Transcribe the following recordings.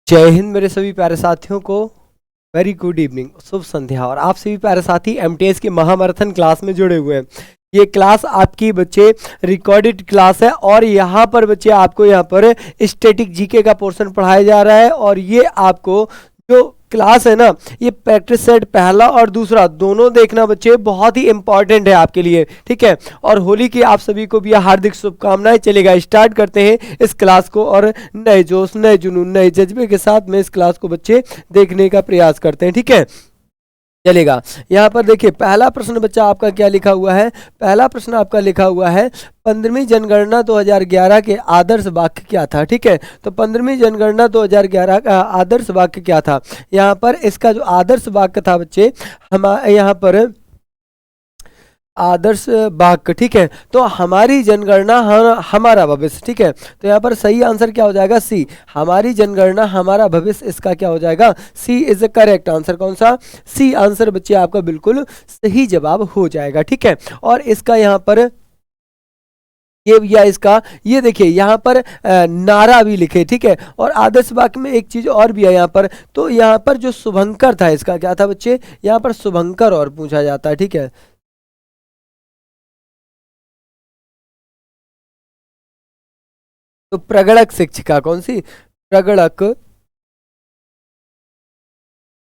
जय हिंद मेरे सभी प्यारे साथियों को। वेरी गुड इवनिंग, शुभ संध्या। और आप सभी प्यारे साथी एमटीएस की महामैराथन क्लास में जुड़े हुए हैं। ये क्लास आपकी बच्चे रिकॉर्डेड क्लास है और यहाँ पर बच्चे आपको यहाँ पर स्टैटिक जीके का पोर्शन पढ़ाया जा रहा है। और ये आपको जो क्लास है ना, ये प्रैक्टिस सेट पहला और दूसरा दोनों देखना बच्चे, बहुत ही इंपॉर्टेंट है आपके लिए, ठीक है। और होली की आप सभी को भी हार्दिक शुभकामनाएं। चलेगा, स्टार्ट करते हैं इस क्लास को और नए जोश, नए जुनून, नए जज्बे के साथ में इस क्लास को बच्चे देखने का प्रयास करते हैं, ठीक है। चलेगा, यहाँ पर देखिए पहला प्रश्न बच्चा आपका क्या लिखा हुआ है। पहला प्रश्न आपका लिखा हुआ है 15वीं जनगणना 2011 के आदर्श वाक्य क्या था, ठीक है। तो 15वीं जनगणना 2011 का आदर्श वाक्य क्या था। यहाँ पर इसका जो आदर्श वाक्य था बच्चे, हम यहाँ पर आदर्श वाक्य, ठीक है। तो हमारी जनगणना हमारा भविष्य, ठीक है। तो यहाँ पर सही आंसर क्या हो जाएगा, सी। हमारी जनगणना हमारा भविष्य, इसका क्या हो जाएगा, सी इज द करेक्ट आंसर। कौन सा, सी आंसर बच्चे आपका बिल्कुल सही जवाब हो जाएगा, ठीक है। और इसका यहाँ पर ये या इसका ये देखिए यहाँ पर नारा भी लिखे, ठीक है। और आदर्श वाक्य में एक चीज और भी है यहाँ पर, तो यहाँ पर जो शुभंकर था इसका क्या था बच्चे, यहाँ पर शुभंकर और पूछा जाता है, ठीक है। तो प्रगणक शिक्षिका, कौन सी, प्रगणक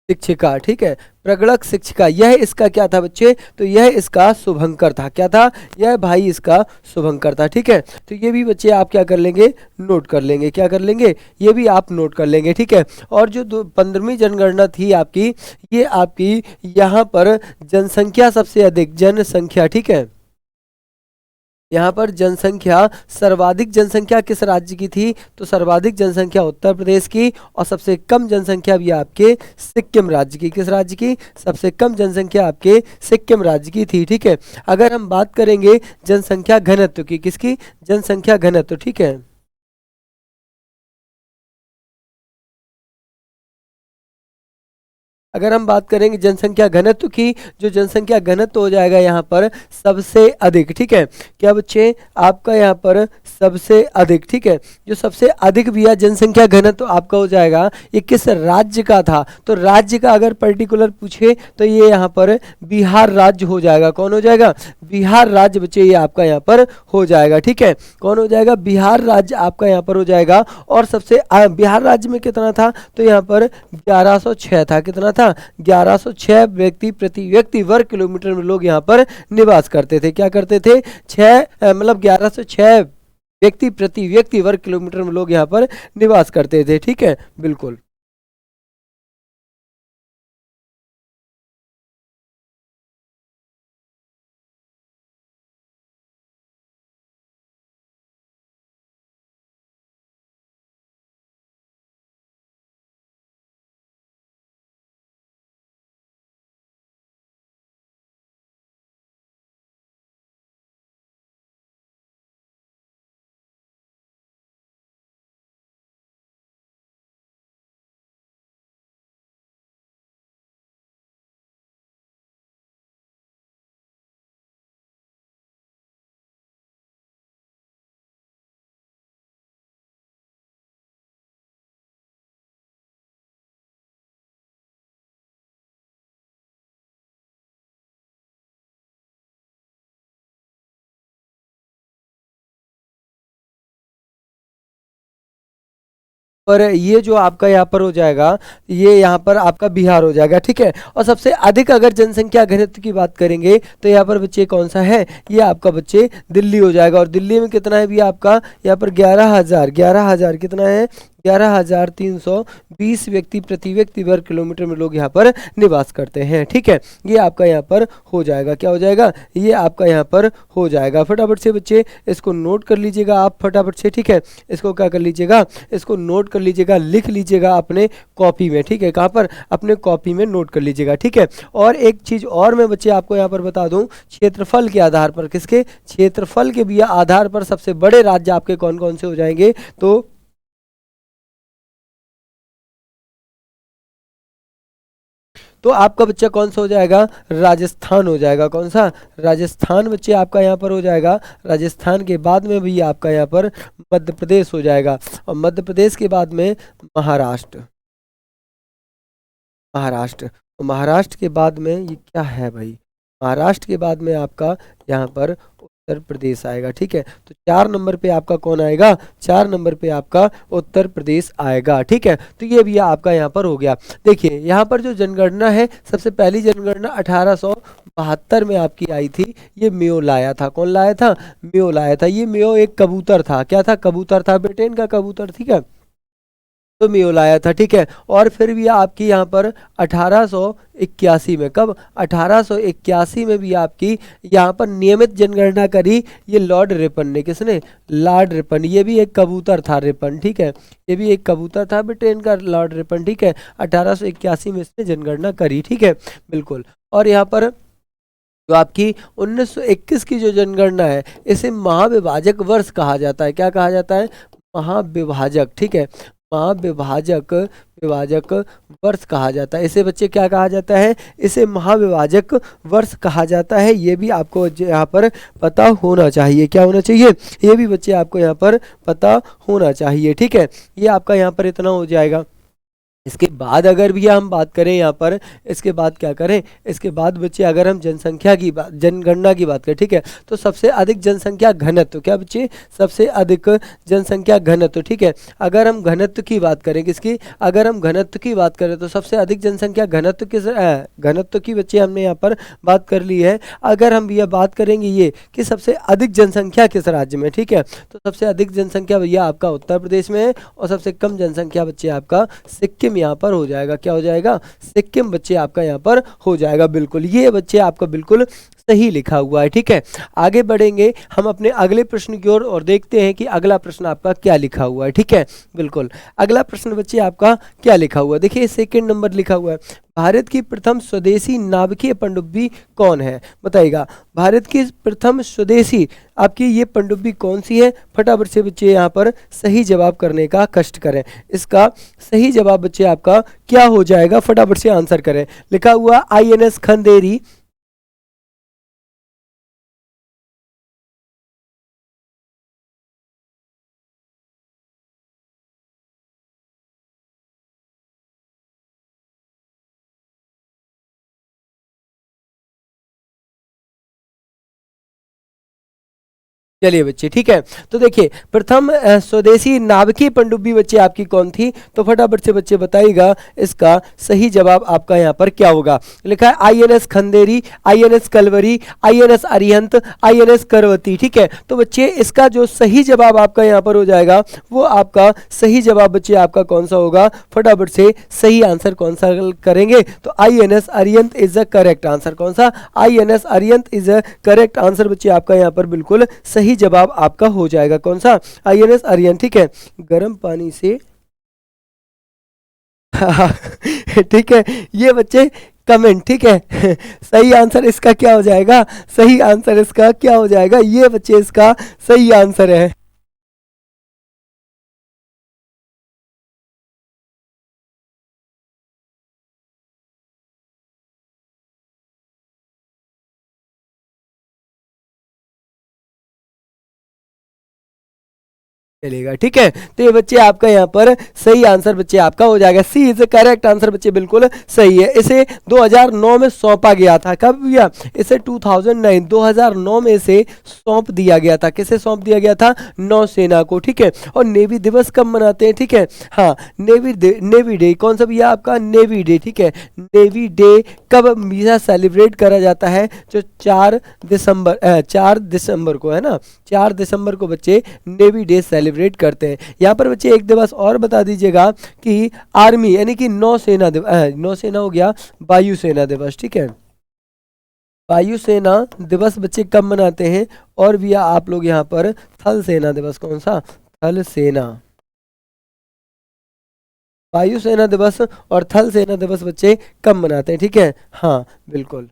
शिक्षिका, ठीक है। प्रगणक शिक्षिका, यह इसका क्या था बच्चे, तो यह इसका शुभंकर था। क्या था, यह भाई इसका शुभंकर था, ठीक है। तो ये भी बच्चे आप क्या कर लेंगे, नोट कर लेंगे। क्या कर लेंगे, ये भी आप नोट कर लेंगे, ठीक है। और जो 15वीं जनगणना थी आपकी, ये आपकी यहाँ पर जनसंख्या सबसे अधिक, जनसंख्या, ठीक है। यहाँ पर जनसंख्या, सर्वाधिक जनसंख्या किस राज्य की थी, तो सर्वाधिक जनसंख्या उत्तर प्रदेश की, और सबसे कम जनसंख्या भी आपके सिक्किम राज्य की। किस राज्य की, सबसे कम जनसंख्या आपके सिक्किम राज्य की थी, ठीक है। अगर हम बात करेंगे जनसंख्या घनत्व की, किसकी, जनसंख्या घनत्व, ठीक है। अगर हम बात करेंगे जनसंख्या घनत्व की, जो जनसंख्या घनत्व हो जाएगा यहाँ पर सबसे अधिक, ठीक है। क्या बच्चे, आपका यहाँ पर सबसे अधिक, ठीक है। जो सबसे अधिक भी है जनसंख्या घनत्व आपका हो जाएगा, ये किस राज्य का था, तो राज्य का अगर पर्टिकुलर पूछे तो ये यहाँ पर बिहार राज्य हो जाएगा। कौन हो जाएगा, बिहार राज्य बच्चे, ये आपका यहाँ पर हो जाएगा, ठीक है। कौन हो जाएगा, बिहार राज्य आपका यहाँ पर हो जाएगा। और सबसे बिहार राज्य में कितना था, तो यहाँ पर 1106 था। कितना था, 1106 व्यक्ति प्रति व्यक्ति वर्ग किलोमीटर में लोग यहाँ पर निवास करते थे। क्या करते थे, 6 मतलब 1106 व्यक्ति प्रति व्यक्ति वर्ग किलोमीटर में लोग यहाँ पर निवास करते थे, ठीक है, बिल्कुल। पर ये जो आपका यहाँ पर हो जाएगा, ये यहाँ पर आपका बिहार हो जाएगा, ठीक है। और सबसे अधिक अगर जनसंख्या घनत्व की बात करेंगे तो यहाँ पर बच्चे कौन सा है, ये आपका बच्चे दिल्ली हो जाएगा। और दिल्ली में कितना है भी आपका, यहाँ पर 11,000 कितना है, 11,320 व्यक्ति प्रति व्यक्ति वर्ग किलोमीटर में लोग यहाँ पर निवास करते हैं, ठीक है। ये आपका यहाँ पर हो जाएगा, क्या हो जाएगा, ये आपका यहाँ पर हो जाएगा। फटाफट से बच्चे इसको नोट कर लीजिएगा आप, फटाफट से, ठीक है। इसको क्या कर लीजिएगा, इसको नोट कर लीजिएगा, लिख लीजिएगा अपने कॉपी में, ठीक है। कहाँ पर, अपने कॉपी में नोट कर लीजिएगा, ठीक है। और एक चीज और मैं बच्चे आपको यहाँ पर बता दूं, क्षेत्रफल के आधार पर, किसके, क्षेत्रफल के भी आधार पर सबसे बड़े राज्य आपके कौन कौन से हो जाएंगे, तो तो आपका बच्चा कौन सा हो जाएगा, राजस्थान हो जाएगा। कौन सा, राजस्थान बच्चे आपका यहाँ पर हो जाएगा। राजस्थान के बाद में भी आपका यहाँ पर मध्य प्रदेश हो जाएगा, और मध्य प्रदेश के बाद में महाराष्ट्र। महाराष्ट्र, तो महाराष्ट्र के बाद में ये क्या है भाई, महाराष्ट्र के बाद में आपका यहाँ पर उत्तर प्रदेश आएगा। ठीक है, तो 4 नंबर पे आपका कौन आएगा, 4 नंबर पे आपका उत्तर प्रदेश आएगा। ठीक है, तो ये भी आपका यहाँ पर हो गया। देखिए यहाँ पर जो जनगणना है, सबसे पहली जनगणना 1872 में आपकी आई थी। ये मेयो लाया था। कौन लाया था, मेयो लाया था। ये मेयो एक कबूतर था। क्या था, कबूतर था, ब्रिटेन का कबूतर। ठीक है, तो मेयो लाया था। ठीक है, और फिर भी आपकी यहाँ पर 1881 में, कब, 1881 में भी आपकी यहाँ पर नियमित जनगणना करी। ये लॉर्ड रिपन ने, किसने, लॉर्ड रिपन। ये भी एक कबूतर था, रिपन। ठीक है, ये भी एक कबूतर था, ब्रिटेन का लॉर्ड रिपन। ठीक है, 1881 में इसने जनगणना करी। ठीक है, बिल्कुल। और यहाँ पर जो आपकी 1921 की जो जनगणना है, इसे महाविभाजक वर्ष कहा जाता है। क्या कहा जाता है, महाविभाजक। ठीक है, महाविभाजक, विभाजक वर्ष कहा जाता है इसे। बच्चे क्या कहा जाता है, इसे महाविभाजक वर्ष कहा जाता है। ये भी आपको यहाँ पर पता होना चाहिए। क्या होना चाहिए, ये भी बच्चे आपको यहाँ पर पता होना चाहिए। ठीक है, ये आपका यहाँ पर इतना हो जाएगा। इसके बाद अगर भी हम बात करें यहाँ पर, इसके बाद क्या करें, इसके बाद बच्चे अगर हम जनसंख्या की बात, जनगणना की बात करें, ठीक है, तो सबसे अधिक जनसंख्या घनत्व, क्या बच्चे, सबसे अधिक जनसंख्या घनत्व। ठीक है, अगर हम घनत्व की बात करें, किसकी, अगर हम घनत्व की बात करें तो सबसे अधिक जनसंख्या घनत्व किस, घनत्व की बच्चे हमने यहाँ पर बात कर ली है। अगर हम यह बात करेंगे ये कि सबसे अधिक जनसंख्या किस राज्य में, ठीक है, तो सबसे अधिक जनसंख्या भैया आपका उत्तर प्रदेश में है, और सबसे कम जनसंख्या बच्चे आपका सिक्किम यहाँ पर हो जाएगा। क्या हो जाएगा, सिक्किम बच्चे आपका यहाँ पर हो जाएगा। बिल्कुल, ये बच्चे आपका बिल्कुल सही लिखा हुआ है। ठीक है, आगे बढ़ेंगे हम अपने अगले प्रश्न की ओर और देखते हैं कि अगला प्रश्न आपका क्या लिखा हुआ है। ठीक है, बिल्कुल, अगला प्रश्न बच्चे आपका क्या लिखा हुआ है, देखिए सेकंड नंबर लिखा हुआ है, भारत की प्रथम स्वदेशी नाभिकीय पनडुब्बी कौन है, बताइएगा। भारत की प्रथम स्वदेशी आपकी ये पनडुब्बी कौन सी है, फटाफट से बच्चे यहाँ पर सही जवाब करने का कष्ट करें। इसका सही जवाब बच्चे आपका क्या हो जाएगा, फटाफट से आंसर करें। लिखा हुआ INS खंदेरी, चलिए बच्चे, ठीक है, तो देखिए प्रथम स्वदेशी नाविकीय पनडुब्बी बच्चे आपकी कौन थी, तो फटाफट से बच्चे बताइएगा इसका सही जवाब आपका यहाँ पर क्या होगा। लिखा है INS Khanderi, INS Kalvari, INS Arihant, INS करवती। ठीक है, तो बच्चे इसका जो सही जवाब आपका यहाँ पर हो जाएगा, वो आपका सही जवाब बच्चे आपका कौन सा होगा, फटाफट से सही आंसर कौन सा करेंगे, तो INS Arihant is the correct answer. कौन सा, INS Arihant is the correct answer बच्चे आपका यहाँ पर बिल्कुल सही जवाब आपका हो जाएगा। कौन सा, INS अरिहंत। ठीक है, गर्म पानी से ठीक है, ये बच्चे कमेंट, ठीक है सही आंसर इसका क्या हो जाएगा, सही आंसर इसका क्या हो जाएगा, ये बच्चे इसका सही आंसर है। चलेगा, ठीक है, तो ये बच्चे आपका यहाँ पर सही आंसर बच्चे आपका हो जाएगा। सी इज करेक्ट आंसर बच्चे बिल्कुल सही है। इसे 2009 में सौंपा गया था, कब भैया, इसे 2009 में इसे सौंप दिया गया था। किसे सौंप दिया गया था, नौसेना को। ठीक है, और नेवी दिवस कब मनाते हैं, ठीक है, हाँ नेवी डे, कौन सा भैया आपका, नेवी डे। ठीक है, नेवी डे कब भैया सेलिब्रेट करा जाता है, जो 4 दिसंबर को है ना, 4 दिसंबर को बच्चे नेवी डे सेलिब्रेट करते हैं। यहाँ पर बच्चे एक दिवस और बता दीजिएगा कि आर्मी यानी कि नौसेना दिवस, नौसेना हो गया वायुसेना दिवस। ठीक है, वायुसेना दिवस बच्चे कब मनाते हैं, और भी आप लोग यहाँ पर थल सेना दिवस, कौन सा, थल सेना, वायुसेना दिवस और थल सेना दिवस बच्चे कब मनाते हैं। ठीक है, हाँ बिल्कुल,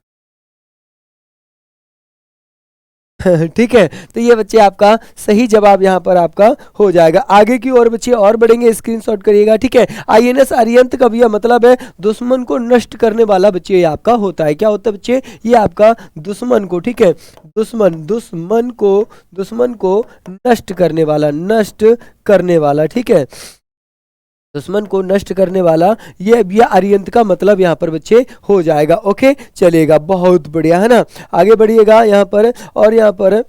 ठीक है, तो ये बच्चे आपका सही जवाब यहाँ पर आपका हो जाएगा। आगे की ओर बच्चे और बढ़ेंगे, स्क्रीनशॉट करिएगा। ठीक है, आईएनएस अरिहंत का भी यह मतलब है दुश्मन को नष्ट करने वाला बच्चे ये आपका होता है। क्या होता है बच्चे? ये आपका दुश्मन को, ठीक है, दुश्मन को नष्ट करने वाला, नष्ट करने वाला, ठीक है, दुश्मन को नष्ट करने वाला, ये अरियंत का मतलब यहाँ पर बच्चे हो जाएगा। ओके, चलेगा, बहुत बढ़िया, है ना। आगे बढ़िएगा यहाँ पर, और यहाँ पर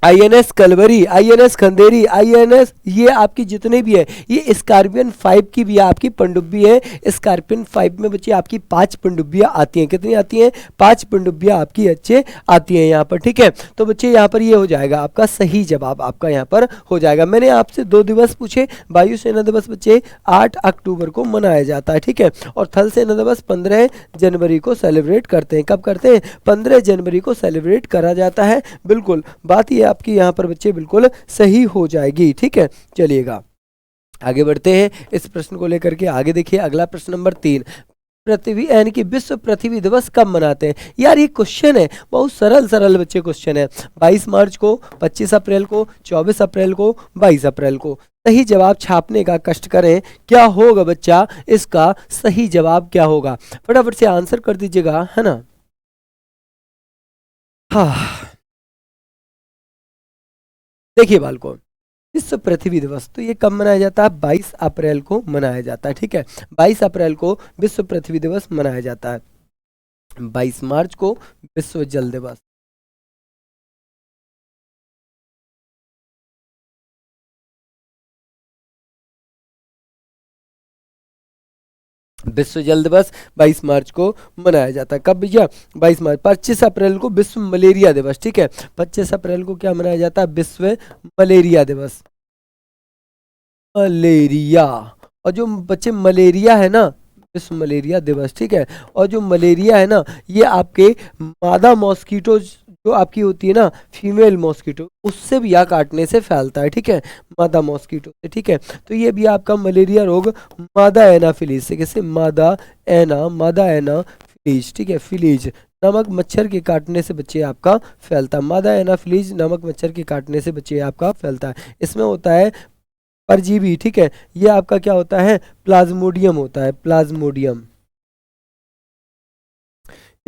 INS Kalvari, INS Khanderi, INS, ये आपकी जितने भी है, ये स्कॉर्पियन 5 की भी आपकी पनडुब्बी है। स्कॉर्पियन 5 में बच्चे आपकी 5 पनडुब्बियाँ आती हैं। कितनी आती हैं? 5 पनडुब्बियाँ आपकी अच्छे आती हैं यहाँ पर। ठीक है, तो बच्चे यहाँ पर ये हो जाएगा आपका सही जवाब, आपका यहाँ पर हो जाएगा। मैंने आपसे 2 दिवस पूछे। वायुसेना दिवस बच्चे 8 अक्टूबर को मनाया जाता है, ठीक है, और थल सेना दिवस 15 जनवरी को सेलिब्रेट करते हैं। कब करते हैं? 15 जनवरी को सेलिब्रेट करा जाता है। बिल्कुल, बात ये आपकी यहाँ पर बच्चे बिल्कुल सही हो जाएगी। ठीक है, चलिएगा आगे बढ़ते हैं इस प्रश्न को लेकर के। आगे देखिए, अगला प्रश्न नंबर 3, पृथ्वी यानी कि विश्व पृथ्वी दिवस कब मनाते हैं? यार ये क्वेश्चन है, बहुत सरल सरल बच्चे क्वेश्चन है। 22 मार्च को, 25 अप्रैल को, 24 अप्रैल को, 22 अप्रैल को। सही जवाब छापने का कष्ट करें। क्या होगा बच्चा इसका सही जवाब? क्या होगा? फटाफट से आंसर कर दीजिएगा, है ना। हाँ, देखिए बालको, विश्व पृथ्वी दिवस तो ये कब मनाया जाता है? 22 अप्रैल को मनाया जाता है। ठीक है, 22 अप्रैल को विश्व पृथ्वी दिवस मनाया जाता है। 22 मार्च को विश्व जल दिवस। विश्व जल दिवस 22 मार्च को मनाया जाता है। कब भैया? 22 मार्च। 25 अप्रैल को विश्व मलेरिया दिवस। ठीक है, 25 अप्रैल को क्या मनाया जाता है? विश्व मलेरिया दिवस। मलेरिया, और जो बच्चे मलेरिया है ना, विश्व मलेरिया दिवस, ठीक है, और जो मलेरिया है ना, ये आपके मादा मॉस्किटो जो आपकी होती है ना, फीमेल मॉस्किटो, उससे भी या काटने से फैलता है। ठीक है, मादा मॉस्किटो से। ठीक है, तो ये भी आपका मलेरिया रोग मादा एनाफिलीज से, कैसे? मादा एनाफिलीज, ठीक है, फिलीज नामक मच्छर के काटने से बच्चे आपका फैलता है। मादा एनाफिलीज नामक मच्छर के काटने से बच्चे आपका फैलता है। इसमें होता है परजीवी। ठीक है, ये आपका क्या होता है? प्लाज्मोडियम होता है, प्लाज्मोडियम।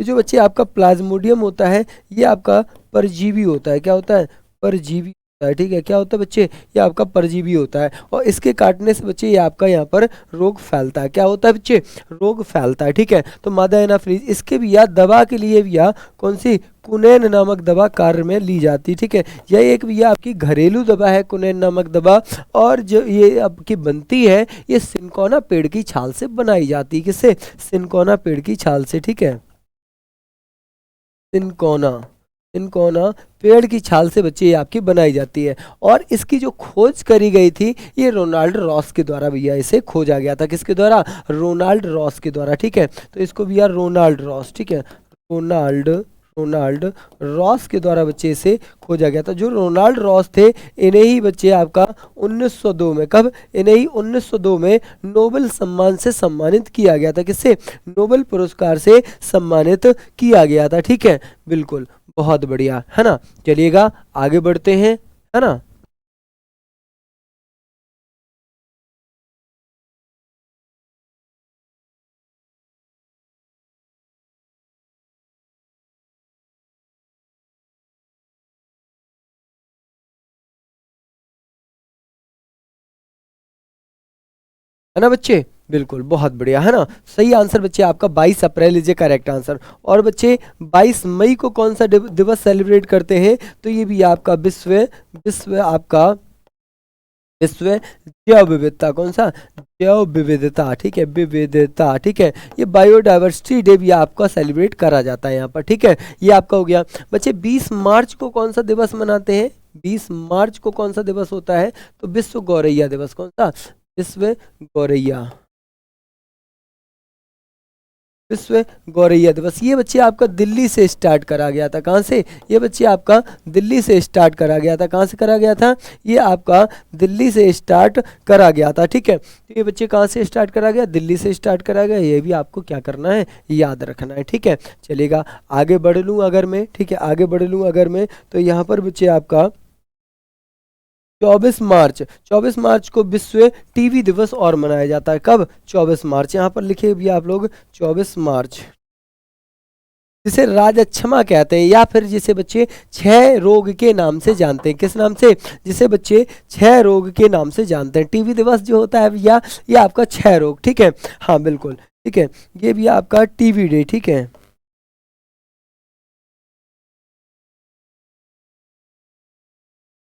ये जो बच्चे आपका प्लाज्मोडियम होता है, ये आपका परजीवी होता है। क्या होता है? परजीवी होता है। ठीक है, क्या होता है बच्चे? ये आपका परजीवी होता है, और इसके काटने से बच्चे ये आपका यहाँ पर रोग फैलता है। क्या होता है बच्चे? रोग फैलता है। ठीक है, तो मादा एनाफिलीज, इसके भी या दवा के लिए भी या कौन सी? कुनैन नामक दवा कार्य में ली जाती। ठीक है, यह एक भी आपकी घरेलू दवा है, कुनैन नामक दवा, और जो ये आपकी बनती है, ये सिनकोना पेड़ की छाल से बनाई जाती है। किससे? सिनकोना पेड़ की छाल से। ठीक है, सिनकोना, सिनकोना पेड़ की छाल से बच्चे ये आपकी बनाई जाती है। और इसकी जो खोज करी गई थी, ये रोनाल्ड रॉस के द्वारा भैया इसे खोजा गया था। किसके द्वारा? रोनाल्ड रॉस के द्वारा। ठीक है, तो इसको भैया रोनाल्ड रॉस, ठीक है, रोनाल्ड रॉस के द्वारा बच्चे इसे खोजा गया था। जो रोनाल्ड रॉस थे, इन्हें ही बच्चे आपका 1902 में, कब? इन्हें ही 1902 में नोबेल सम्मान से सम्मानित किया गया था। किससे? नोबेल पुरस्कार से सम्मानित किया गया था। ठीक है, बिल्कुल, बहुत बढ़िया, है ना। चलिएगा आगे बढ़ते हैं, है ना। है ना बच्चे, बिल्कुल, बहुत बढ़िया, है ना। सही आंसर बच्चे आपका 22 April is a correct answer. और बच्चे 22 मई को कौन सा दिवस सेलिब्रेट करते हैं? तो ये भी आपका विश्व विश्व आपका विश्व जैव विविधता। कौन सा? जैव विविधता। ठीक है, विविधता। ठीक है, ये बायोडाइवर्सिटी डे भी आपका सेलिब्रेट करा जाता है यहाँ पर। ठीक है, ये आपका हो गया। बच्चे 20 मार्च को कौन सा दिवस मनाते हैं? 20 मार्च को कौन सा दिवस होता है? तो विश्व गौरैया दिवस। कौन सा? विश्व गौरैया, विश्व गौरैया दिवस। ये बच्चे आपका दिल्ली से स्टार्ट करा गया था। कहाँ से? ये बच्चे आपका दिल्ली से स्टार्ट करा गया था। कहाँ से करा गया था? ये आपका दिल्ली से स्टार्ट करा गया था। ठीक है, तो ये बच्चे कहाँ से स्टार्ट करा गया? दिल्ली से स्टार्ट करा गया। ये भी आपको क्या करना है? याद रखना है। ठीक है, चलेगा, आगे बढ़ लूँ अगर मैं, ठीक है, आगे बढ़ लूँ अगर मैं, तो यहाँ पर बच्चे आपका 24 मार्च को विश्व टीवी दिवस और मनाया जाता है। कब? 24 मार्च। यहाँ पर लिखे भी आप लोग 24 मार्च, जिसे राजक्षमा कहते हैं, या फिर जिसे बच्चे क्षय रोग के नाम से जानते हैं। किस नाम से? जिसे बच्चे क्षय रोग के नाम से जानते हैं। टीबी दिवस जो होता है भैया, ये आपका क्षय रोग। ठीक है, हाँ बिल्कुल, ठीक है, ये भी आपका टीबी डे। ठीक है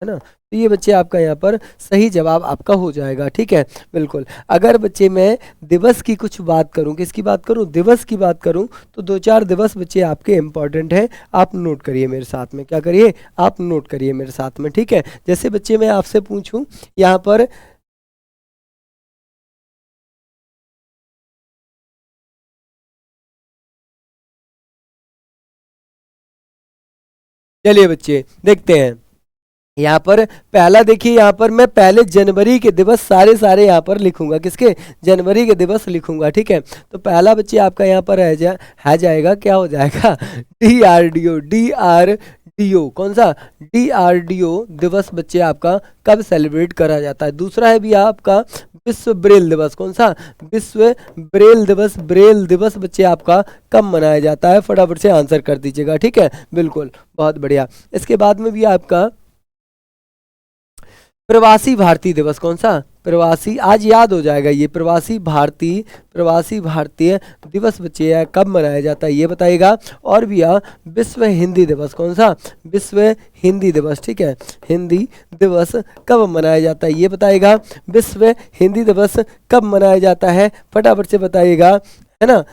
ना? तो ये बच्चे आपका यहाँ पर सही जवाब आपका हो जाएगा। ठीक है, बिल्कुल। अगर बच्चे मैं दिवस की कुछ बात करूँ, किसकी बात करूँ? दिवस की बात करूँ, तो 2-4 दिवस बच्चे आपके इम्पॉर्टेंट हैं, आप नोट करिए मेरे साथ में। क्या करिए? आप नोट करिए मेरे साथ में। ठीक है, जैसे बच्चे मैं आपसे पूछूं यहाँ पर, चलिए बच्चे देखते हैं। यहाँ पर पहला देखिए, यहाँ पर मैं पहले जनवरी के दिवस सारे यहाँ पर लिखूंगा। किसके? जनवरी के दिवस लिखूंगा। ठीक है, तो पहला बच्चे आपका यहाँ पर है जाएगा, क्या हो जाएगा? DRDO। DRDO कौन सा? DRDO दिवस बच्चे आपका कब सेलिब्रेट करा जाता है? दूसरा है भी आपका विश्व ब्रेल दिवस। कौन सा? विश्व ब्रेल दिवस। ब्रेल दिवस बच्चे आपका कब मनाया जाता है? फटाफट से आंसर कर दीजिएगा। ठीक है, बिल्कुल, बहुत बढ़िया। इसके बाद में भी आपका प्रवासी भारतीय दिवस। कौन सा? प्रवासी, आज याद हो जाएगा ये, प्रवासी भारतीय दिवस बच्चे है कब मनाया जाता है? ये बताइएगा। और भी विश्व हिंदी दिवस। कौन सा? विश्व हिंदी दिवस। ठीक है, हिंदी दिवस कब मनाया जाता है? ये बताइएगा। विश्व हिंदी दिवस कब मनाया जाता है? फटाफट से बताइएगा, है ना?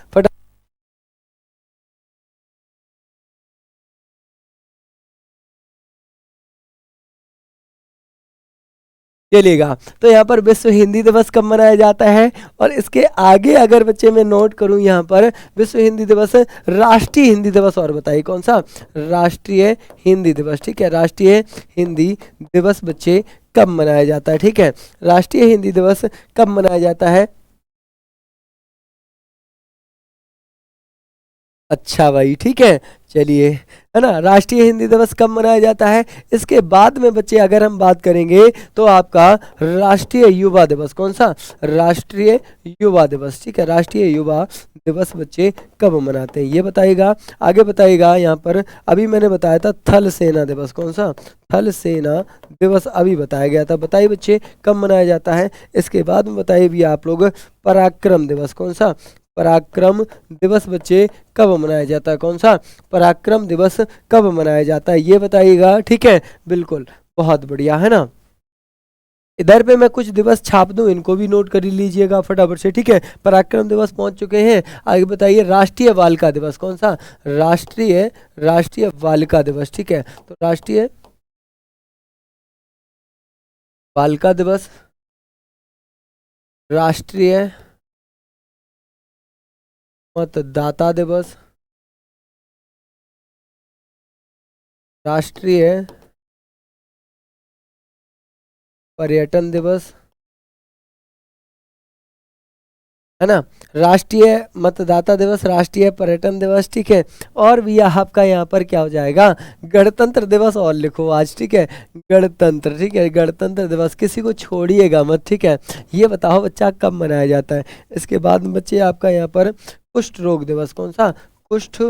चलेगा, तो यहाँ पर विश्व हिंदी दिवस कब मनाया जाता है? और इसके आगे अगर बच्चे मैं नोट करूँ यहाँ पर, विश्व हिंदी दिवस, राष्ट्रीय हिंदी दिवस, और बताइए कौन सा? राष्ट्रीय हिंदी दिवस। ठीक है, राष्ट्रीय हिंदी दिवस बच्चे कब मनाया जाता है? ठीक है, राष्ट्रीय हिंदी दिवस कब मनाया जाता है? अच्छा भाई, ठीक है, चलिए, है ना? राष्ट्रीय हिंदी दिवस कब मनाया जाता है? इसके बाद में बच्चे अगर हम बात करेंगे तो आपका राष्ट्रीय युवा दिवस। कौन सा? राष्ट्रीय युवा दिवस। ठीक है, राष्ट्रीय युवा दिवस बच्चे कब मनाते हैं? ये बताइएगा। आगे बताइएगा यहाँ पर, अभी मैंने बताया था थल सेना दिवस। कौन सा? थल सेना दिवस अभी बताया गया था। बताइए बच्चे कब मनाया जाता है? इसके बाद में बताइए भी आप लोग पराक्रम दिवस। कौन सा? पराक्रम दिवस बच्चे कब मनाया जाता है? कौन सा? पराक्रम दिवस कब मनाया जाता है? ये बताइएगा। ठीक है, बिल्कुल, बहुत बढ़िया, है ना? इधर पे मैं कुछ दिवस छाप दूं, इनको भी नोट कर लीजिएगा फटाफट से। ठीक है, पराक्रम दिवस पहुंच चुके हैं। आगे बताइए राष्ट्रीय बालिका दिवस। कौन सा? राष्ट्रीय बालिका दिवस। ठीक है, तो राष्ट्रीय बालिका दिवस, राष्ट्रीय मतदाता दिवस, राष्ट्रीय पर्यटन दिवस, है ना? राष्ट्रीय मतदाता दिवस, राष्ट्रीय पर्यटन दिवस। ठीक है, और भी आपका यहाँ पर क्या हो जाएगा? गणतंत्र दिवस और लिखो आज। ठीक है, गणतंत्र। ठीक है, गणतंत्र दिवस, किसी को छोड़िएगा मत। ठीक है, ये बताओ बच्चा कब मनाया जाता है? इसके बाद में बच्चे आपका यहाँ पर कुष्ठ रोग दिवस। कौन सा? कुष्ठ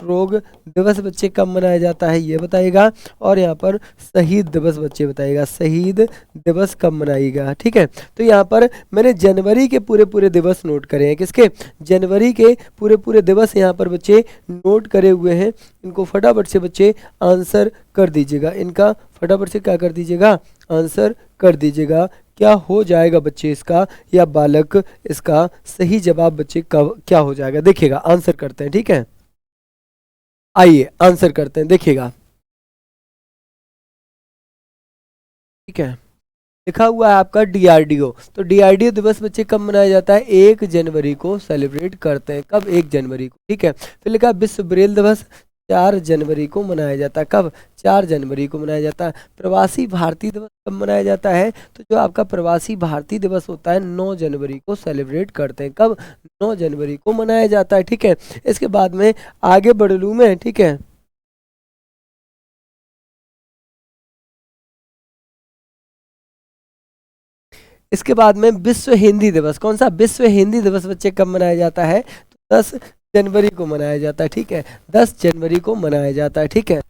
रोग दिवस बच्चे कब मनाया जाता है? ये बताइएगा। और यहाँ पर शहीद दिवस बच्चे बताइएगा, शहीद दिवस कब मनाइएगा? ठीक है, तो यहाँ पर मैंने जनवरी के पूरे पूरे दिवस नोट करे हैं। किसके? जनवरी के पूरे पूरे दिवस यहाँ पर बच्चे नोट करे हुए हैं। इनको फटाफट से बच्चे आंसर कर दीजिएगा। इनका फटाफट से क्या कर दीजिएगा? आंसर कर दीजिएगा। क्या हो जाएगा बच्चे इसका, या बालक इसका सही जवाब बच्चे कब क्या हो जाएगा? देखिएगा, आंसर करते हैं। ठीक है, आइए आंसर करते हैं, देखिएगा। ठीक है, लिखा हुआ है आपका डीआरडीओ। तो डीआरडीओ दिवस बच्चे कब मनाया जाता है? 1 जनवरी को सेलिब्रेट करते हैं। कब? 1 जनवरी को। ठीक है। फिर लिखा विश्व ब्रेल दिवस 4 जनवरी को मनाया जाता है। कब? 4 जनवरी को मनाया जाता है। प्रवासी भारतीय दिवस कब मनाया जाता है? तो जो आपका प्रवासी भारतीय दिवस होता है 9 जनवरी को सेलिब्रेट करते हैं। कब? 9 जनवरी को मनाया जाता है। ठीक है। इसके बाद में आगे बढ़ लूँ मैं। ठीक है। इसके बाद में विश्व हिंदी दिवस, कौन सा? विश्व हिंदी दिवस बच्चे कब मनाया जाता है? तो 10 जनवरी को मनाया जाता है। ठीक है। 10 जनवरी को मनाया जाता है। ठीक है।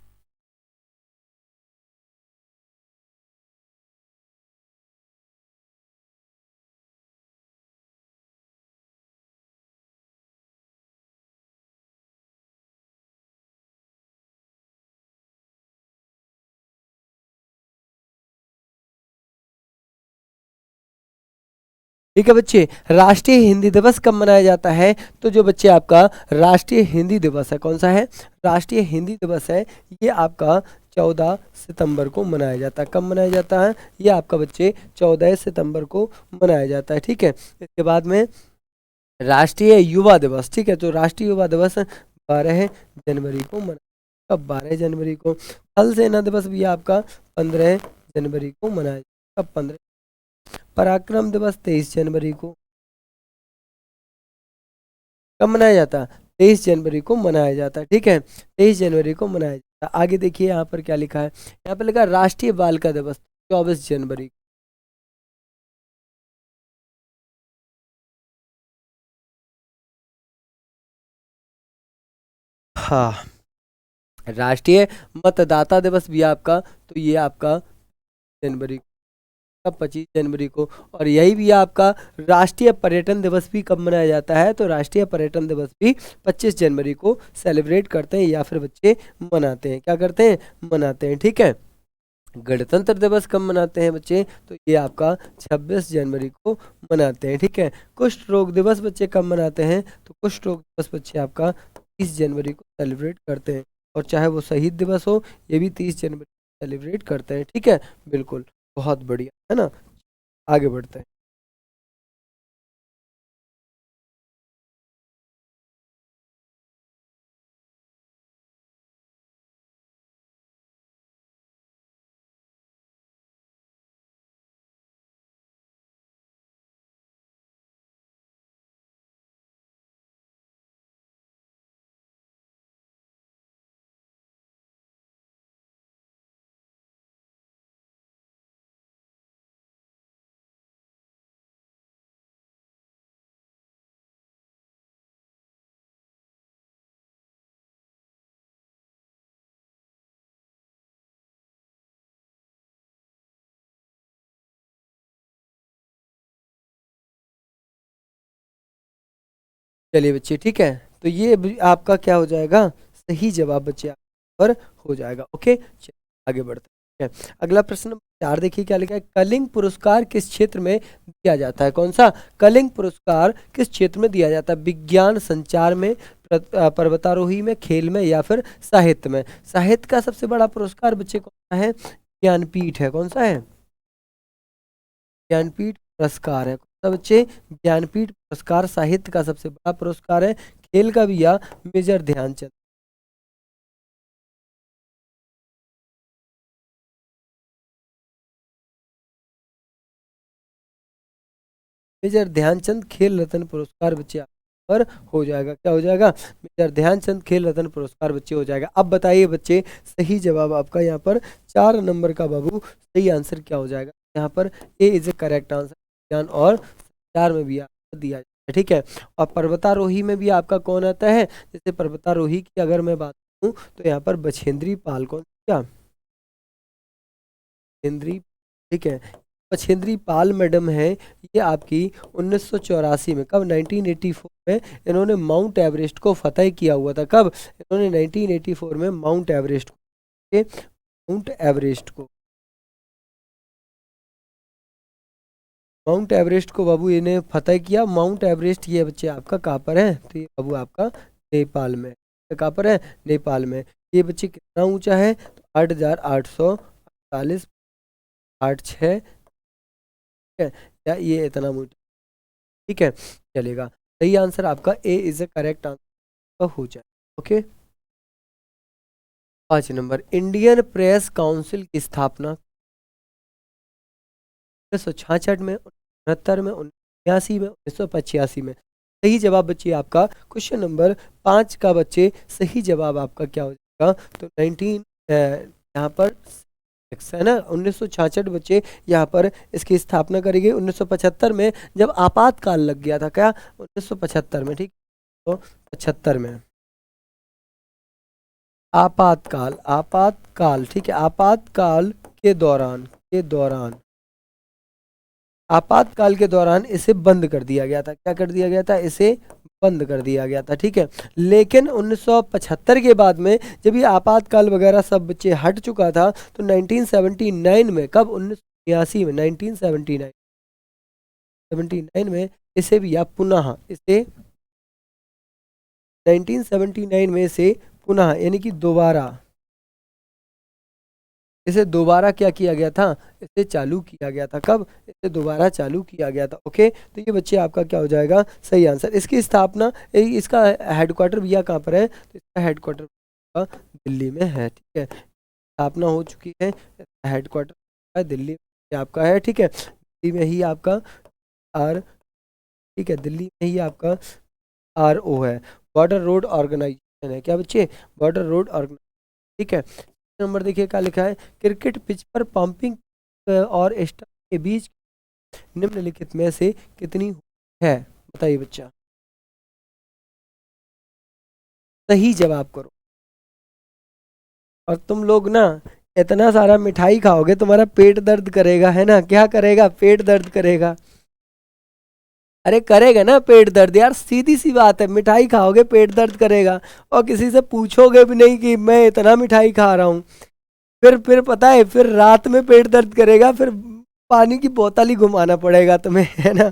ठीक है बच्चे, राष्ट्रीय हिंदी दिवस कब मनाया जाता है? तो जो बच्चे आपका राष्ट्रीय हिंदी दिवस है, कौन सा है? राष्ट्रीय हिंदी दिवस है, ये आपका 14 सितंबर को मनाया जाता है। कब मनाया जाता है? ये आपका बच्चे 14 सितंबर को मनाया जाता है। ठीक है। इसके बाद में राष्ट्रीय युवा दिवस। ठीक है। तो राष्ट्रीय युवा दिवस 12 जनवरी को मनाया। कब? 12 जनवरी को। थल सेना दिवस भी आपका 15 जनवरी को मनाया। कब? 15। पराक्रम दिवस 23 जनवरी को। कब मनाया जाता है? 23 जनवरी को मनाया जाता है। ठीक है। 23 जनवरी को मनाया जाता है। आगे देखिए यहाँ पर क्या लिखा है। यहाँ पर लिखा है राष्ट्रीय बालिका दिवस 24 जनवरी। हाँ। राष्ट्रीय मतदाता दिवस भी आपका, तो ये आपका जनवरी का 25 जनवरी को। और यही भी आपका राष्ट्रीय पर्यटन दिवस भी कब मनाया जाता है? तो राष्ट्रीय पर्यटन दिवस भी 25 जनवरी को सेलिब्रेट करते हैं, या फिर बच्चे मनाते हैं। क्या करते हैं? मनाते हैं। ठीक है। गणतंत्र दिवस कब मनाते हैं बच्चे? तो ये आपका 26 जनवरी को मनाते हैं। ठीक है। कुष्ठ रोग दिवस बच्चे कब मनाते हैं? तो कुष्ठ रोग दिवस बच्चे आपका 30 जनवरी को सेलिब्रेट करते हैं। और चाहे वो शहीद दिवस हो, ये भी 30 जनवरी को सेलिब्रेट करते हैं। ठीक है। बिल्कुल, बहुत बढ़िया, है ना। आगे बढ़ते हैं। चलिए बच्चे, ठीक है। तो ये आपका क्या हो जाएगा? सही जवाब बच्चे पर हो जाएगा। ओके, चलिए आगे बढ़ते हैं। अगला प्रश्न नंबर 4 देखिए क्या लिखा है। कलिंग पुरस्कार किस क्षेत्र में दिया जाता है? कौन सा? कलिंग पुरस्कार किस क्षेत्र में दिया जाता है? विज्ञान, संचार में, पर्वतारोही में, खेल में, या फिर साहित्य में? साहित्य का सबसे बड़ा पुरस्कार बच्चे कौन सा है? ज्ञानपीठ है। कौन सा है? ज्ञानपीठ पुरस्कार है। कौन सा बच्चे? ज्ञानपीठ पुरस्कार साहित्य का सबसे बड़ा पुरस्कार है। खेल का भी या मेजर ध्यानचंद। मेजर ध्यानचंद खेल रत्न पुरस्कार बच्चे पर हो जाएगा। क्या हो जाएगा? मेजर ध्यानचंद खेल रत्न पुरस्कार बच्चे हो जाएगा। अब बताइए बच्चे, सही जवाब आपका यहाँ पर 4 नंबर का बाबू सही आंसर क्या हो जाएगा? यहाँ पर ए इज ए करेक्ट आंसर। ज्ञान और संचार में भी आपको दिया जाता है। ठीक है। और पर्वतारोही में भी आपका कौन आता है? जैसे पर्वतारोही की अगर मैं बात करूँ तो यहाँ पर बछेंद्री पाल। कौन? क्या? बछेंद्री। ठीक है। बछेंद्री पाल मैडम है, ये आपकी 1984 में, कब? 1984 में इन्होंने माउंट एवरेस्ट को फतेह किया हुआ था। कब? इन्होंने 1984 में माउंट एवरेस्ट को, माउंट एवरेस्ट को, माउंट एवरेस्ट को बाबू इन्हें फतेह किया। माउंट एवरेस्ट ये बच्चे आपका कहाँ पर है? तो ये बाबू आपका नेपाल में। कहाँ पर है? नेपाल में। ये बच्चे कितना ऊंचा है? तो 8,848, 86 है, या ये इतना मीटर, ठीक है, चलेगा। सही आंसर आपका ए इज द करेक्ट आंसर हो जाए। Okay, 5 number, Indian press council की स्थापना 1966 में, 69 में, 1989 में, 1985 में। सही जवाब बच्चे आपका क्वेश्चन नंबर 5 का बच्चे सही जवाब आपका क्या हो जाएगा, तो 19 यहाँ पर है ना, 1966 बच्चे यहाँ पर इसकी स्थापना करी गई। 1975 में जब आपातकाल लग गया था, क्या 1975 में, ठीक, तो 75 में आपातकाल, आपातकाल, ठीक है, आपातकाल के दौरान आपातकाल के दौरान इसे बंद कर दिया गया था। क्या कर दिया गया था, इसे बंद कर दिया गया था, ठीक है। लेकिन 1975 के बाद में जब ये आपातकाल वगैरह सब बच्चे हट चुका था, तो 1979 में, कब, 1979 में, 1979 में इसे भी या पुनः इसे 1979 में इसे पुनः यानी कि दोबारा इसे दोबारा क्या किया गया था, इसे चालू किया गया था। कब, इसे दोबारा चालू किया गया था। ओके, तो ये बच्चे आपका क्या हो जाएगा, सही आंसर। इसकी स्थापना, इसका हेडक्वार्टर भैया कहाँ पर है, तो इसका हेडक्वार्टर दिल्ली में है, ठीक है, स्थापना हो चुकी है, हेडक्वार्टर दिल्ली में आपका है, ठीक है, दिल्ली में ही आपका आर, ठीक है, दिल्ली में ही आपका RO है, बॉर्डर रोड ऑर्गेनाइजेशन है। क्या बच्चे, बॉर्डर रोड ऑर्गेनाइजेशन, ठीक है। नंबर देखिए क्या लिखा है, क्रिकेट पिच पर पंपिंग और स्टंप के बीच निम्नलिखित में से कितनी है, बताइए बच्चा, सही जवाब करो। और तुम लोग ना इतना सारा मिठाई खाओगे, तुम्हारा पेट दर्द करेगा, है ना, क्या करेगा, पेट दर्द करेगा। अरे करेगा ना पेट दर्द यार, सीधी सी बात है, मिठाई खाओगे पेट दर्द करेगा, और किसी से पूछोगे भी नहीं कि मैं इतना मिठाई खा रहा हूँ, फिर पता है, फिर रात में पेट दर्द करेगा, फिर पानी की बोतल ही घुमाना पड़ेगा तुम्हें, है ना।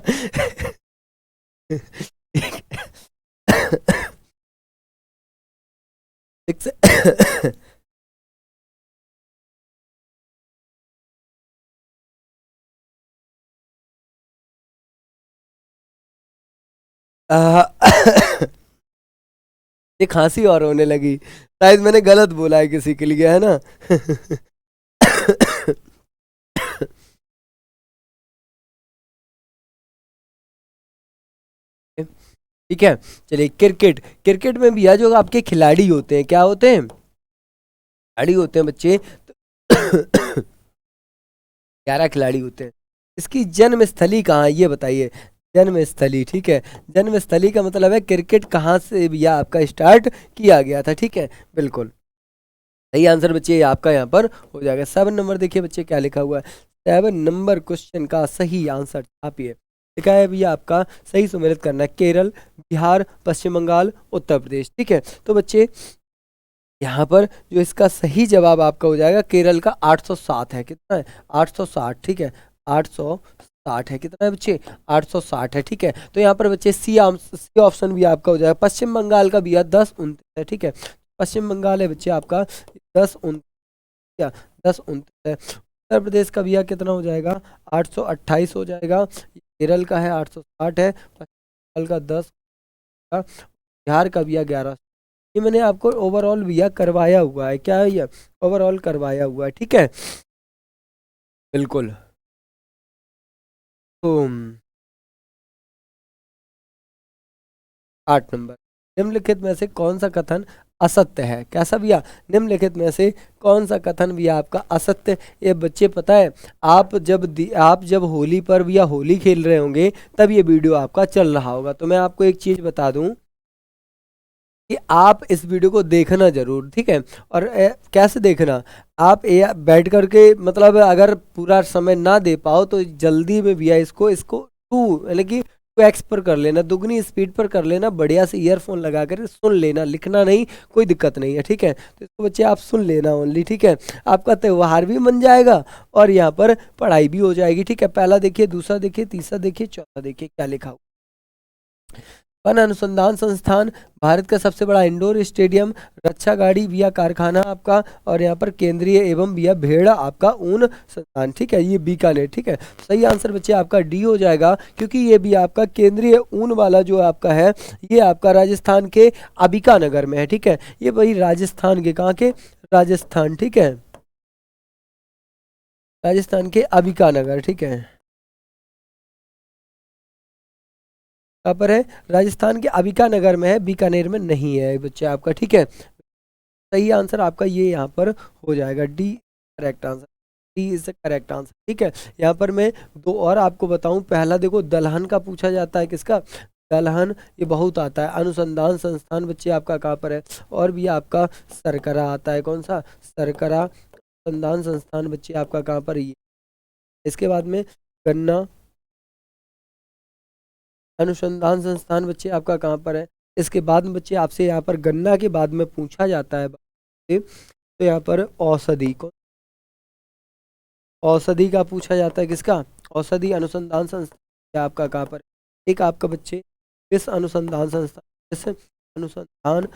ये खांसी और होने लगी, शायद मैंने गलत बोला है किसी के लिए, है ना। ठीक है, चलिए, क्रिकेट, क्रिकेट में भी जो आपके खिलाड़ी होते हैं, क्या होते हैं, खिलाड़ी होते हैं बच्चे, 11 खिलाड़ी होते हैं। इसकी जन्म स्थली कहाँ है, ये बताइए, जन्म स्थली, ठीक है, जन्म स्थली का मतलब है क्रिकेट कहाँ से या आपका स्टार्ट किया गया था, ठीक है, बिल्कुल सही आंसर बच्चे आपका यहाँ पर हो जाएगा। 7 नंबर देखिए बच्चे क्या लिखा हुआ है, 7 नंबर क्वेश्चन का सही आंसर छापिए। लिखा है भैया आपका सही सुमेलित करना है, केरल, बिहार, पश्चिम बंगाल, उत्तर प्रदेश, ठीक है। तो बच्चे यहाँ पर जो इसका सही जवाब आपका हो जाएगा, केरल का 807 है, कितना है, 860, ठीक है, 860 है, कितना है बच्चे, 860 है, ठीक है। तो यहाँ पर बच्चे सी ऑप्शन भी आपका हो जाएगा। पश्चिम बंगाल का भी 1029 है, ठीक है, पश्चिम बंगाल है बच्चे आपका 1029, 1029 है। उत्तर प्रदेश का भी कितना हो जाएगा, 828 हो जाएगा। केरल का है 860 है, पश्चिम बंगाल का 10, बिहार का भी 11। ये मैंने आपको ओवरऑल भैया करवाया हुआ है, क्या है ये, ओवरऑल करवाया हुआ है, ठीक है, बिल्कुल। तो 8 नंबर, निम्नलिखित में से कौन सा कथन असत्य है, कैसा भैया, निम्नलिखित में से कौन सा कथन भी आपका असत्य। ये बच्चे पता है, आप जब होली पर भैया होली खेल रहे होंगे, तब ये वीडियो आपका चल रहा होगा। तो मैं आपको एक चीज बता दूं कि आप इस वीडियो को देखना जरूर, ठीक है। और कैसे देखना, आप बैठ करके, मतलब अगर पूरा समय ना दे पाओ तो जल्दी में भैया इसको इसको 2 यानी कि 2x पर कर लेना, दुगनी स्पीड पर कर लेना, बढ़िया से ईयरफोन लगा कर सुन लेना, लिखना नहीं, कोई दिक्कत नहीं है, ठीक है। तो इसको बच्चे आप सुन लेना ओनली, ठीक है, आपका त्योहार भी बन जाएगा और यहाँ पर पढ़ाई भी हो जाएगी, ठीक है। पहला देखिए, दूसरा देखिए, तीसरा देखिए, चौथा देखिए क्या लिखा हुआ। वन अनुसंधान संस्थान, भारत का सबसे बड़ा इंडोर स्टेडियम, रक्षा गाड़ी बिया कारखाना आपका, और यहाँ पर केंद्रीय एवं बिया भेड़ आपका ऊन संस्थान। ठीक है, ये बीकानेर। ठीक है, सही आंसर बच्चे आपका डी हो जाएगा, क्योंकि ये भी आपका केंद्रीय ऊन वाला जो आपका है ये आपका राजस्थान के अंबिकानगर में है। ठीक है, ये वही राजस्थान के, कहाँ के, राजस्थान। ठीक है, राजस्थान के अंबिकानगर। ठीक है, कहाँ पर है, राजस्थान के अंबिकानगर में है, बीकानेर में नहीं है बच्चे आपका। ठीक है, सही आंसर आपका ये यहाँ पर हो जाएगा, D correct answer, D is the correct answer. ठीक है, यहाँ पर मैं दो और आपको बताऊं। पहला देखो, दलहन का पूछा जाता है, किसका, दलहन, ये बहुत आता है। अनुसंधान संस्थान बच्चे आपका कहाँ पर है, और भी आपका सरकरा आता है, कौन सा, सरकरा अनुसंधान संस्थान बच्चे आपका कहाँ पर, ये। इसके बाद में गन्ना अनुसंधान संस्थान बच्चे आपका कहाँ पर है। इसके बाद में बच्चे आपसे यहाँ पर गन्ना के बाद में पूछा जाता है, तो यहाँ पर औषधि को, औषधि का पूछा जाता है, किसका, औषधि अनुसंधान संस्थान आपका कहाँ पर है। एक आपका बच्चे किस अनुसंधान संस्थान, किस अनुसंधान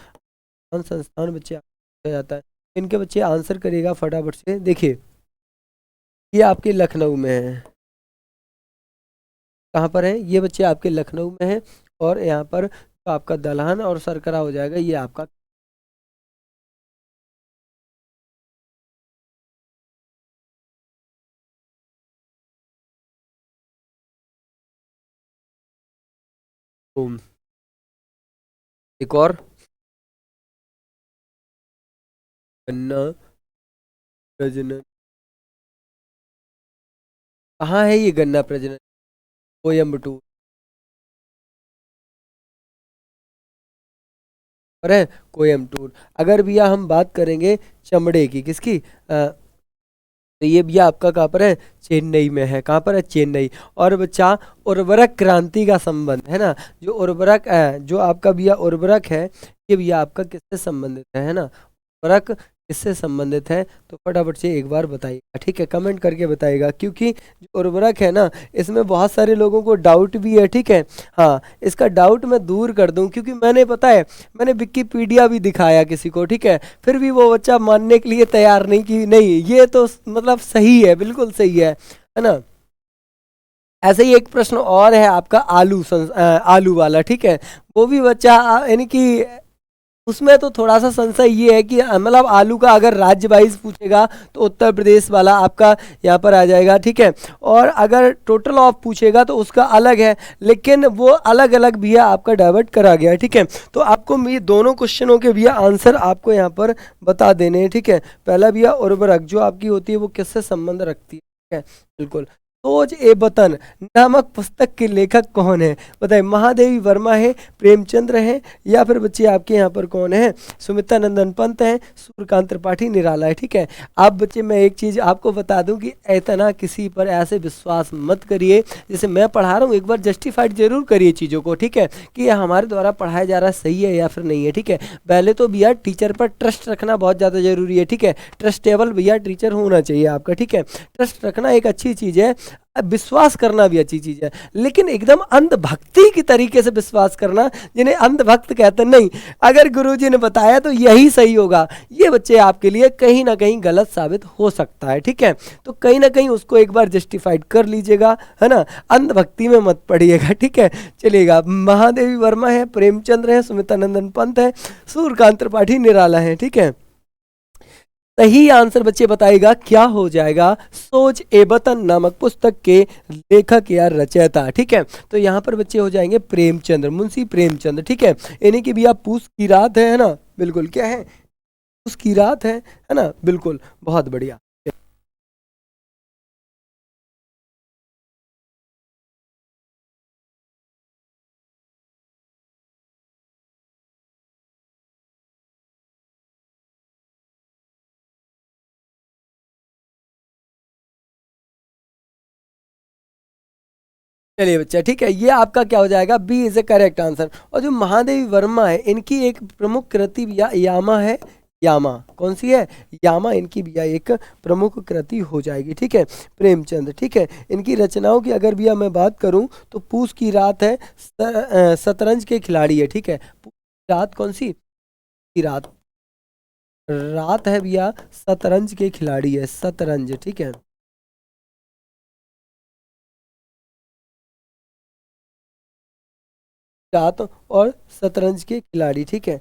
संस्थान बच्चे पूछा जाता है। इनके बच्चे आंसर करिएगा फटाफट से। देखिए, ये आपके लखनऊ में है, कहाँ पर है, ये बच्चे आपके लखनऊ में है। और यहाँ पर तो आपका दलहन और सरकरा हो जाएगा, ये आपका। एक और, गन्ना प्रजनन, कहाँ है ये गन्ना प्रजनन, कोयम्बटूर पर है, कोयम्बटूर। अगर भैया हम बात करेंगे चमड़े की, किसकी, तो ये भैया आपका कहाँ पर है, चेन्नई में है। कहाँ पर है, चेन्नई। और बच्चा उर्वरक क्रांति का संबंध है ना, जो उर्वरक है, जो आपका भैया उर्वरक है, ये भैया आपका किससे संबंधित है ना, उर्वरक किससे संबंधित है, तो फटाफट से एक बार बताइएगा। ठीक है, कमेंट करके बताइएगा, क्योंकि जो उर्वरक है ना, इसमें बहुत सारे लोगों को डाउट भी है। ठीक है, हाँ, इसका डाउट मैं दूर कर दूं, क्योंकि मैंने, पता है, मैंने विकिपीडिया भी दिखाया किसी को। ठीक है, फिर भी वो बच्चा मानने के लिए तैयार नहीं, कि नहीं ये तो मतलब सही है, बिल्कुल सही है ना। ऐसे ही एक प्रश्न और है आपका, आलू वाला। ठीक है, वो भी बच्चा यानी कि उसमें तो थोड़ा सा संशय ये है कि मतलब आलू का अगर राज्य वाइज पूछेगा तो उत्तर प्रदेश वाला आपका यहाँ पर आ जाएगा। ठीक है, और अगर टोटल ऑफ पूछेगा तो उसका अलग है, लेकिन वो अलग अलग भी है, आपका डाइवर्ट करा गया है। ठीक है, तो आपको ये दोनों क्वेश्चनों के भी आंसर आपको यहाँ पर बता देने हैं। ठीक है, पहला भी उर्वरक जो आपकी होती है वो किससे संबंध रखती है, बिल्कुल। सोज ए बतन नामक पुस्तक के लेखक कौन है, बताइए। महादेवी वर्मा है, प्रेमचंद्र है, या फिर बच्चे आपके यहाँ पर कौन है, सुमित्रा नंदन पंत है, सूर्यकांत त्रिपाठी निराला है। ठीक है, आप बच्चे मैं एक चीज़ आपको बता दूं कि इतना किसी पर ऐसे विश्वास मत करिए, जैसे मैं पढ़ा रहा हूँ एक बार जस्टिफाइड जरूर करिए चीज़ों को। ठीक है, कि ये हमारे द्वारा पढ़ाया जा रहा सही है या फिर नहीं है। ठीक है, पहले तो भैया टीचर पर ट्रस्ट रखना बहुत ज़्यादा जरूरी है। ठीक है, ट्रस्टेबल भैया टीचर होना चाहिए आपका। ठीक है, ट्रस्ट रखना एक अच्छी चीज़ है, विश्वास करना भी अच्छी चीज है, लेकिन एकदम अंधभक्ति की तरीके से विश्वास करना, जिन्हें अंधभक्त कहते हैं, नहीं, अगर गुरुजी ने बताया तो यही सही होगा, ये बच्चे आपके लिए कहीं ना कहीं गलत साबित हो सकता है। ठीक है, तो कहीं ना कहीं उसको एक बार जस्टिफाइड कर लीजिएगा, है ना, अंधभक्ति में मत पड़िएगा। ठीक है, चलिएगा। महादेवी वर्मा है, प्रेमचंद्र है, सुमित्रा नंदन पंत है, सूर्यकांत त्रिपाठी निराला है। ठीक है, सही आंसर बच्चे बताएगा क्या हो जाएगा, सोच ए वतन नामक पुस्तक के लेखक या रचयिता। ठीक है, तो यहाँ पर बच्चे हो जाएंगे प्रेमचंद्र, मुंशी प्रेमचंद्र। ठीक है, इन्हीं की भी आप पूछ की रात है ना, बिल्कुल, क्या है, पूछ की रात है ना, बिल्कुल, बहुत बढ़िया। चलिए बच्चा, ठीक है, ये आपका क्या हो जाएगा, B is a correct answer. और जो महादेवी वर्मा है, इनकी एक प्रमुख कृति या यामा है, यामा, कौन सी है? यामा इनकी भैया एक प्रमुख कृति हो जाएगी। ठीक है, प्रेमचंद। ठीक है, इनकी रचनाओं की अगर भैया मैं बात करूं तो पूस की रात है, शतरंज के खिलाड़ी है। ठीक है, पूस की रात कौन सी? की रात, रात है भैया शतरंज के खिलाड़ी है, शतरंज। ठीक है, रात और शतरंज के खिलाड़ी। ठीक है,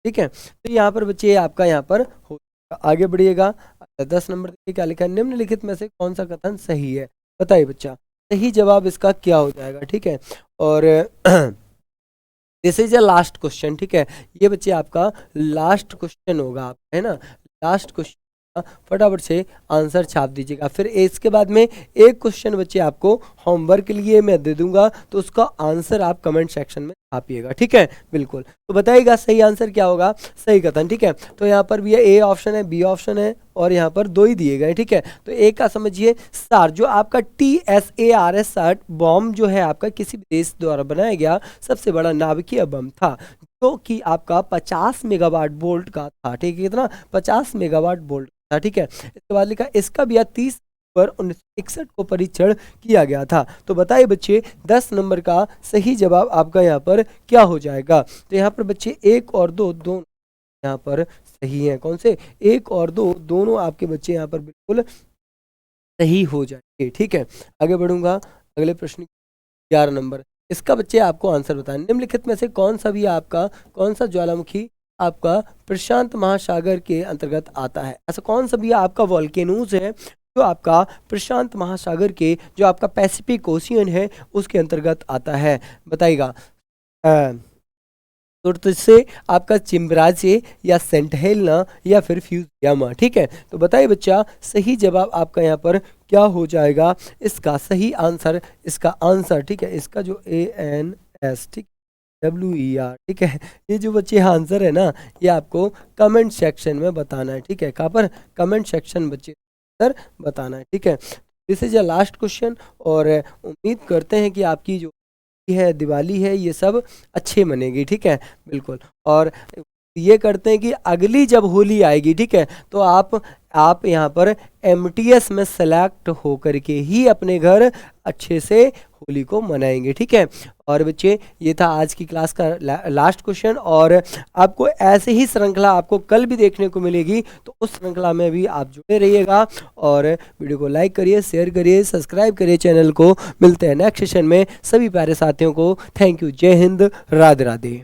ठीक है, तो यहाँ पर बच्चे आपका यहाँ पर हो, आगे बढ़िएगा। 10 नंबर देखिए क्या लिखा है, निम्नलिखित में से कौन सा कथन सही है? बताइए बच्चा, सही जवाब इसका क्या हो जाएगा? ठीक है, और this is a last question. ठीक है, ये बच्चे आपका लास्ट क्वेश्चन होगा, आप है ना, लास्ट क्वेश्चन, फटाफट से आंसर छाप दीजिएगा। फिर इसके बाद में एक क्वेश्चन बच्चे आपको होमवर्क के लिए मैं दे दूंगा, तो उसका आंसर आप कमेंट सेक्शन में छापिएगा। ठीक है, बिल्कुल, तो बताइएगा सही आंसर क्या होगा, सही कथन। ठीक है, तो यहाँ पर भी ए ऑप्शन है, बी ऑप्शन है, और यहाँ पर दो ही दिए गए। ठीक है, तो एक का समझिए, सार जो आपका TSARS सार्ट बॉम्ब जो है आपका किसी भी देश द्वारा बनाया गया सबसे बड़ा नाभिकीय बम था, जो कि आपका 50 मेगावाट वोल्ट का था। ठीक है, कितना? 50 मेगावाट वोल्ट था। ठीक है, इसके बाद लिखा इसका भी 30 पर 1961 को परीक्षण किया गया था। तो बताइए बच्चे 10 नंबर का सही जवाब आपका यहाँ पर क्या हो जाएगा? तो यहाँ पर बच्चे एक और दो दोनों यहाँ पर सही है। कौन से? एक और दो दोनों आपके बच्चे यहाँ पर बिल्कुल सही हो जाएंगे। ठीक है, आगे बढ़ूंगा अगले प्रश्न 11 नंबर, इसका बच्चे आपको आंसर बताएं। निम्नलिखित में से कौन सा भी आपका, कौन सा ज्वालामुखी आपका प्रशांत महासागर के अंतर्गत आता है? ऐसा कौन सा भी आपका वॉल्केनोज है जो आपका प्रशांत महासागर के, जो आपका पैसिफिक ओशियन है उसके अंतर्गत आता है? बताइएगा। तो इससे आपका चिम्बराजे या सेंट हेलेना या फिर फ्यूजियामा। ठीक है, तो बताइए बच्चा सही जवाब आपका यहाँ पर क्या हो जाएगा? इसका सही आंसर, इसका आंसर, ठीक है, इसका जो ANS, ठीक, WER, ठीक है, ये जो बच्चे आंसर है ना, ये आपको कमेंट सेक्शन में बताना है। ठीक है, कहाँ पर? कमेंट सेक्शन बच्चे सर बताना है। ठीक है, this is a last question, और उम्मीद करते हैं कि आपकी जो है दिवाली है ये सब अच्छे मनेगी। ठीक है, बिल्कुल, और ये करते हैं कि अगली जब होली आएगी, ठीक है, तो आप यहाँ पर MTS में सेलेक्ट होकर के ही अपने घर अच्छे से होली को मनाएंगे। ठीक है, और बच्चे ये था आज की क्लास का लास्ट क्वेश्चन, और आपको ऐसे ही श्रृंखला आपको कल भी देखने को मिलेगी, तो उस श्रृंखला में भी आप जुड़े रहिएगा, और वीडियो को लाइक करिए, शेयर करिए, सब्सक्राइब करिए चैनल को। मिलते हैं नेक्स्ट सेशन में। सभी प्यारे साथियों को थैंक यू, जय हिंद, राधे राधे।